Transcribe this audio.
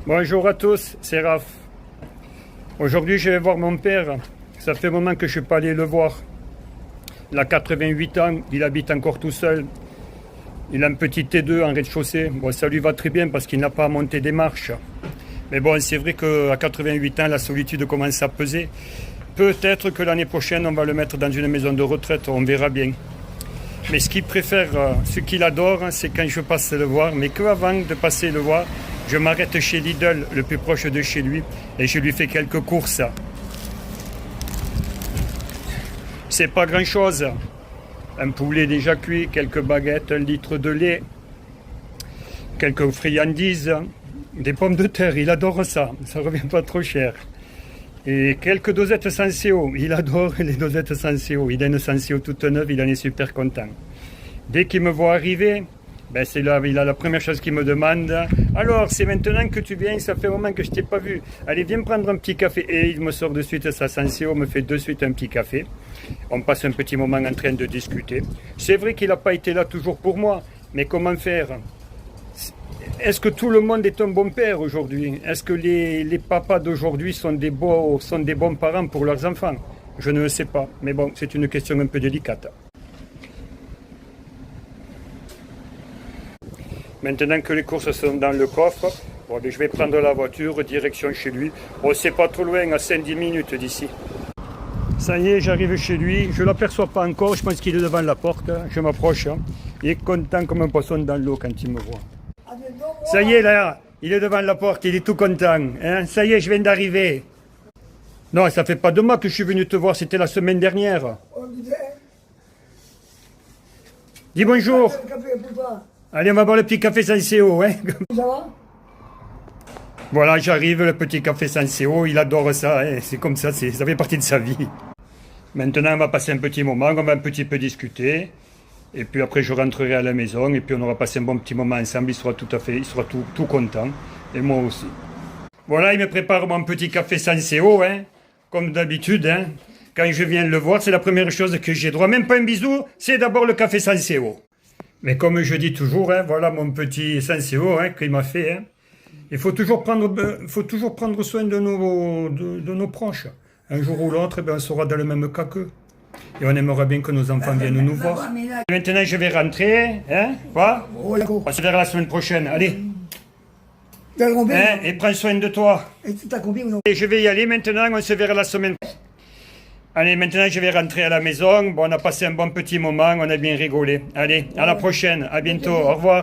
Bonjour à tous, c'est Raph. Aujourd'hui, je vais voir mon père. Ça fait un moment que je ne suis pas allé le voir. Il a 88 ans, il habite encore tout seul. Il a un petit T2 en rez-de-chaussée. Bon, ça lui va très bien parce qu'il n'a pas à monter des marches. Mais bon, c'est vrai qu'à 88 ans, la solitude commence à peser. Peut-être que l'année prochaine, on va le mettre dans une maison de retraite, on verra bien. Mais ce qu'il préfère, ce qu'il adore, c'est quand je passe le voir. Mais qu'avant de passer le voir, je m'arrête chez Lidl, le plus proche de chez lui, et je lui fais quelques courses. C'est pas grand-chose. Un poulet déjà cuit, quelques baguettes, 1 litre de lait, quelques friandises, des pommes de terre, il adore ça, ça revient pas trop cher. Et quelques dosettes Senseo, il adore les dosettes Senseo, il a une Senseo toute neuve, il en est super content. Dès qu'il me voit arriver, c'est là, il a la première chose qu'il me demande. Alors, c'est maintenant que tu viens, ça fait un moment que je t'ai pas vu. Allez, viens prendre un petit café. Et il me sort de suite sa Senseo, me fait de suite un petit café. On passe un petit moment en train de discuter. C'est vrai qu'il n'a pas été là toujours pour moi, mais comment faire? Est-ce que tout le monde est un bon père aujourd'hui? Est-ce que les papas d'aujourd'hui sont des bons parents pour leurs enfants? Je ne le sais pas, mais bon, c'est une question un peu délicate. Maintenant que les courses sont dans le coffre, je vais prendre la voiture, direction chez lui. Bon, c'est pas trop loin, à 5-10 minutes d'ici. Ça y est, j'arrive chez lui. Je ne l'aperçois pas encore, je pense qu'il est devant la porte. Je m'approche. Il est content comme un poisson dans l'eau quand il me voit. Ça y est, là, il est devant la porte, il est tout content. Hein? Ça y est, je viens d'arriver. Non, ça fait pas 2 mois que je suis venu te voir, c'était la semaine dernière. Dis bonjour. Allez, on va boire le petit café Senseo, hein. Ça va? Voilà, j'arrive, le petit café Senseo, il adore ça, hein. C'est comme ça, ça fait partie de sa vie. Maintenant, on va passer un petit moment, on va un petit peu discuter. Et puis après, je rentrerai à la maison et puis on aura passé un bon petit moment ensemble, il sera tout content. Et moi aussi. Voilà, il me prépare mon petit café Senseo, hein, comme d'habitude, hein. Quand je viens le voir, c'est la première chose que j'ai droit. Même pas un bisou, c'est d'abord le café Senseo. Mais comme je dis toujours, hein, voilà mon petit Senseo, hein, qu'il m'a fait. Hein. Il faut toujours prendre soin de nos proches. Un jour ou l'autre, on sera dans le même cas qu'eux. Et on aimerait bien que nos enfants viennent nous voir. Maintenant, je vais rentrer. Hein, quoi? On se verra la semaine prochaine. Allez. Hein, et prends soin de toi. Et je vais y aller maintenant. On se verra la semaine prochaine. Allez, maintenant, je vais rentrer à la maison. Bon, on a passé un bon petit moment. On a bien rigolé. Allez, à la prochaine. À bientôt. Au revoir.